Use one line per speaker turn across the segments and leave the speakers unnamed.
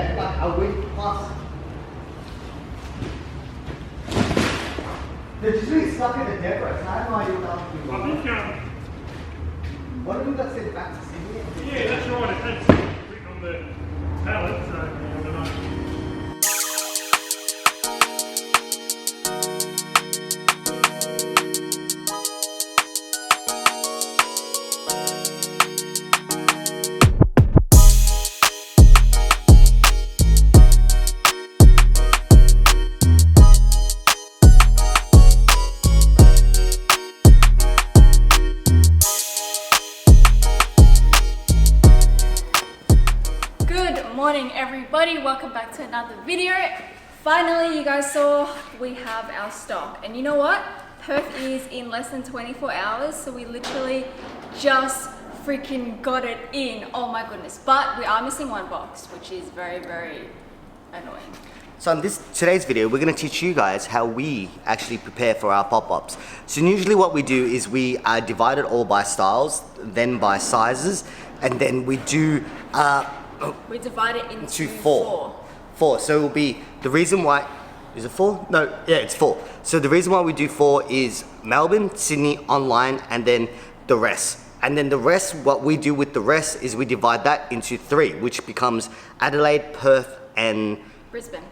Yeah, like a week plus. They're just really stuck at the depot, so I have no idea what else to do. What have we got sent back to Sydney?
Yeah, that's right. It takes written on the pallet, so I don't know.
Morning everybody, welcome back to another video. Finally, you guys saw we have our stock, and you know what, Perth is in less than 24 hours, so we literally just freaking got it in. Oh my goodness, but we are missing one box, which is very annoying.
So in today's video, we're going to teach you guys how we actually prepare for our pop-ups. So usually what we do is we divide it all by styles, then by sizes, and then we do
we divide it into
four. So it will be, the reason why, is it 4? No, yeah, it's 4. So the reason why we do 4 is Melbourne, Sydney, online, and then the rest. And then the rest, what we do with the rest is we divide that into 3, which becomes Adelaide, Perth, and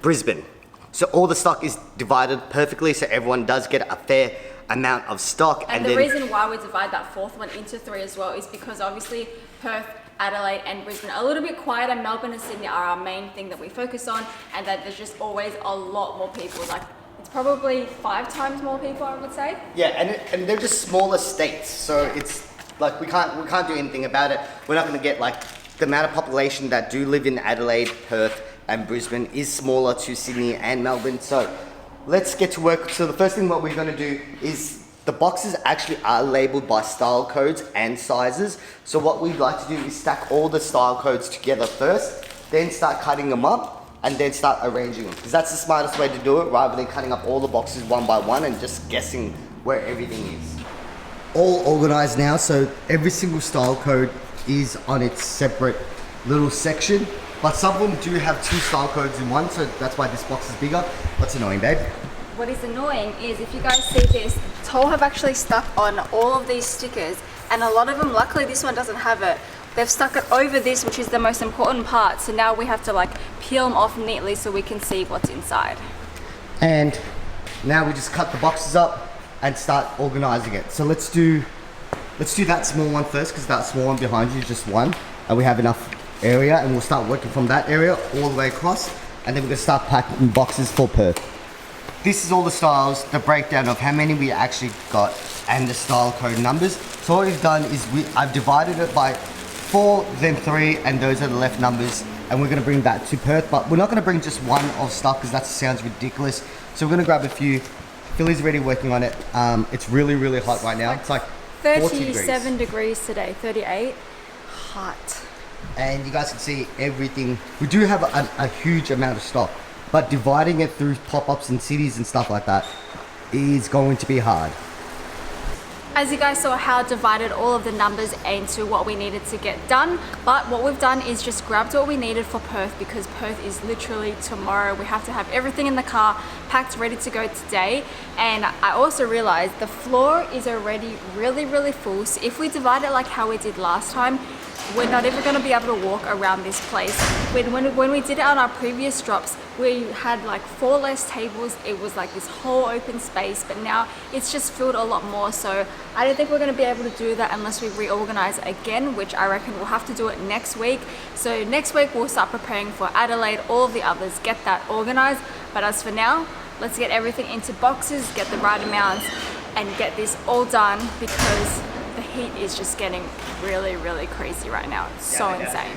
Brisbane. So all the stock is divided perfectly, so everyone does get a fair amount of stock.
And the reason why we divide that 4th one into 3 as well is because obviously Perth, Adelaide and Brisbane are a little bit quieter. Melbourne and Sydney are our main thing that we focus on, and that there's just always a lot more people. Like, it's probably 5 times more people, I would say. Yeah,
and they're just smaller states, so it's like we can't do anything about it. We're not going to get, like, the amount of population that do live in Adelaide, Perth and Brisbane is smaller to Sydney and Melbourne. So let's get to work. So the first thing what we're going to do is, the boxes actually are labeled by style codes and sizes. So what we'd like to do is stack all the style codes together first, then start cutting them up, and then start arranging them. Because that's the smartest way to do it, rather than cutting up all the boxes one by one and just guessing where everything is. All organized now, so every single style code is on its separate little section. But some of them do have 2 style codes in one, so that's why this box is bigger. What's annoying, babe?
What is annoying is, if you guys see this, Toll have actually stuck on all of these stickers, and a lot of them, luckily this one doesn't have it, they've stuck it over this, which is the most important part, so now we have to like peel them off neatly so we can see what's inside. And
now we just cut the boxes up and start organizing it. So let's do that small one first, because that small one behind you is just one, and we have enough area, and we'll start working from that area all the way across, and then we're going to start packing boxes for Perth. This is all the styles, the breakdown of how many we actually got, and the style code numbers. So what we've done is I've divided it by 4, then 3, and those are the left numbers, and we're going to bring that to Perth. But we're not going to bring just one of stock, because that sounds ridiculous. So we're going to grab a few. Philly's already working on it. It's really hot right now. It's like
37 degrees today, 38. Hot.
And you guys can see everything. We do have a huge amount of stock, but dividing it through pop-ups and cities and stuff like that is going to be hard.
As you guys saw, Hao divided all of the numbers into what we needed to get done, but what we've done is just grabbed what we needed for Perth, because Perth is literally tomorrow. We have to have everything in the car packed, ready to go today. And I also realized the floor is already really full, so if we divide it like how we did last time, we're not even going to be able to walk around this place. When we did it on our previous drops, we had like 4 less tables. It was like this whole open space, but now it's just filled a lot more. So I don't think we're going to be able to do that unless we reorganize again, which I reckon we'll have to do it next week. So next week we'll start preparing for Adelaide, all of the others, get that organized. But as for now, let's get everything into boxes, get the right amounts, and get this all done, because the heat is just getting really crazy right now. It's so insane.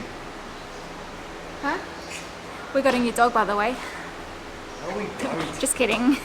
Huh? We got a new dog, by the way.
No, we don't.
Just kidding.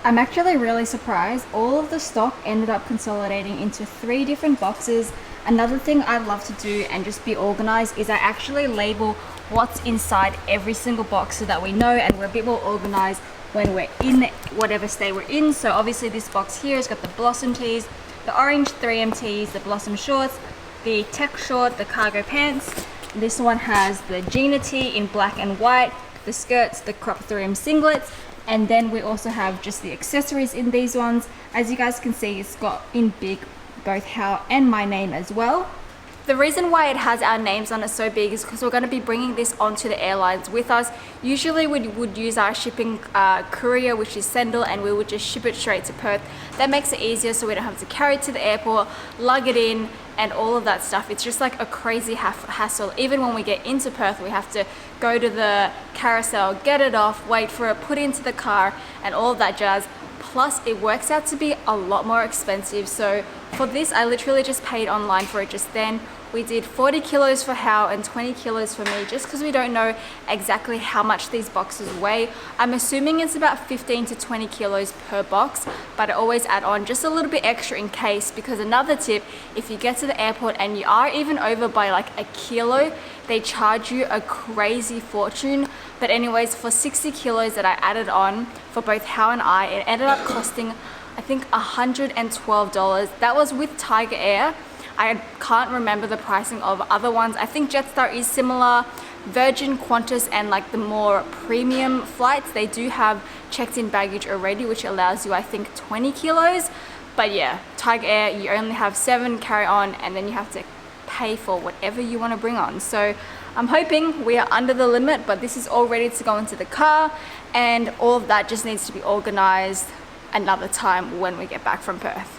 I'm actually really surprised. All of the stock ended up consolidating into 3 different boxes. Another thing I love to do and just be organized is I actually label what's inside every single box, so that we know and we're a bit more organized when we're in whatever state we're in. So obviously this box here has got the Blossom tees, the orange 3M tees, the Blossom shorts, the tech short, the cargo pants, This one has the Gina tee in black and white, the skirts, the crop 3M singlets, and then we also have just the accessories in these ones. As you guys can see, it's got in big both Hao and my name as well. The reason why it has our names on it so big is because we're going to be bringing this onto the airlines with us. Usually we would use our shipping courier, which is Sendle, and we would just ship it straight to Perth. That makes it easier so we don't have to carry it to the airport, lug it in, and all of that stuff. It's just like a crazy hassle. Even when we get into Perth, we have to go to the carousel, get it off, wait for it, put it into the car, and all of that jazz. Plus it works out to be a lot more expensive. So for this, I literally just paid online for it just then. We did 40 kilos for Hao and 20 kilos for me, just because we don't know exactly how much these boxes weigh. I'm assuming it's about 15 to 20 kilos per box, but I always add on just a little bit extra in case, because another tip, if you get to the airport and you are even over by like a kilo, they charge you a crazy fortune. But anyways, for 60 kilos that I added on for both Hao and I, it ended up costing, I think, $112. That was with Tiger Air. I can't remember the pricing of other ones. I think Jetstar is similar. Virgin, Qantas, and like the more premium flights, they do have checked-in baggage already, which allows you, I think, 20 kilos. But yeah, Tiger Air, you only have 7 carry-on, and then you have to pay for whatever you want to bring on. So I'm hoping we are under the limit, but this is all ready to go into the car, and all of that just needs to be organized another time when we get back from Perth.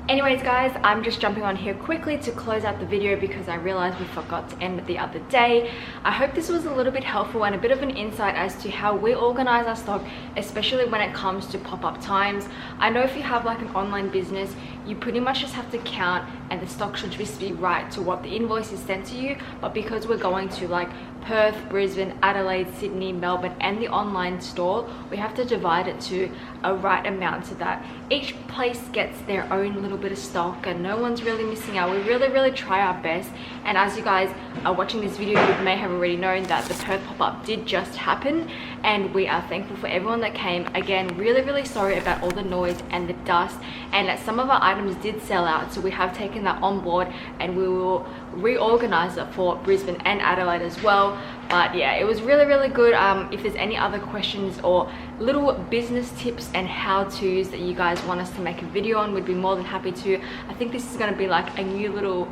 Anyways guys, I'm just jumping on here quickly to close out the video because I realized we forgot to end it the other day. I hope this was a little bit helpful and a bit of an insight as to how we organize our stock, especially when it comes to pop-up times. I know if you have like an online business, you pretty much just have to count and the stock should just be right to what the invoice is sent to you. But because we're going to like Perth, Brisbane, Adelaide, Sydney, Melbourne, and the online store, we have to divide it to a right amount so that each place gets their own little bit of stock and no one's really missing out. We really try our best. And as you guys are watching this video, you may have already known that the Perth pop-up did just happen, and we are thankful for everyone that came. Again, really sorry about all the noise and the dust, and that some of our items did sell out, so we have taken that on board and we will reorganize it for Brisbane and Adelaide as well. But yeah, it was really good. If there's any other questions or little business tips and how-tos that you guys want us to make a video on, we'd be more than happy to. I think this is going to be like a new little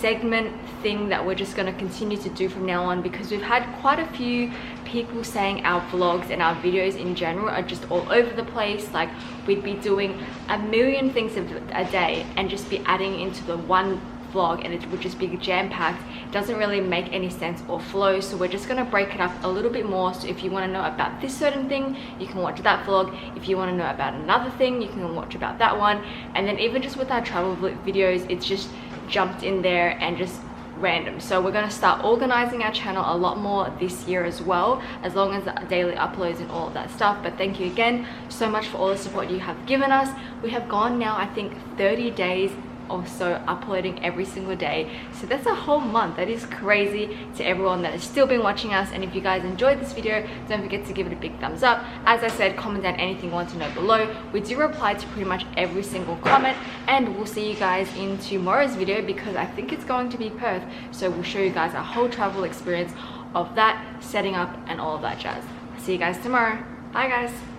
segment thing that we're just going to continue to do from now on, because we've had quite a few people saying our vlogs and our videos in general are just all over the place. Like we'd be doing a million things a day and just be adding into the one vlog, and it would just be jam-packed. It doesn't really make any sense or flow, so we're just going to break it up a little bit more. So if you want to know about this certain thing, you can watch that vlog. If you want to know about another thing, you can watch about that one. And then even just with our travel videos, it's just jumped in there and just random. So we're going to start organizing our channel a lot more this year as well, as long as the daily uploads and all of that stuff. But thank you again so much for all the support you have given us. We have gone now, I think, 30 days or so uploading every single day, so that's a whole month. That is crazy. To everyone that has still been watching us, and if you guys enjoyed this video, don't forget to give it a big thumbs up. As I said, comment down anything you want to know below. We do reply to pretty much every single comment, and we'll see you guys in tomorrow's video, because I think it's going to be Perth, so we'll show you guys our whole travel experience of that, setting up and all of that jazz. See you guys tomorrow. Bye guys.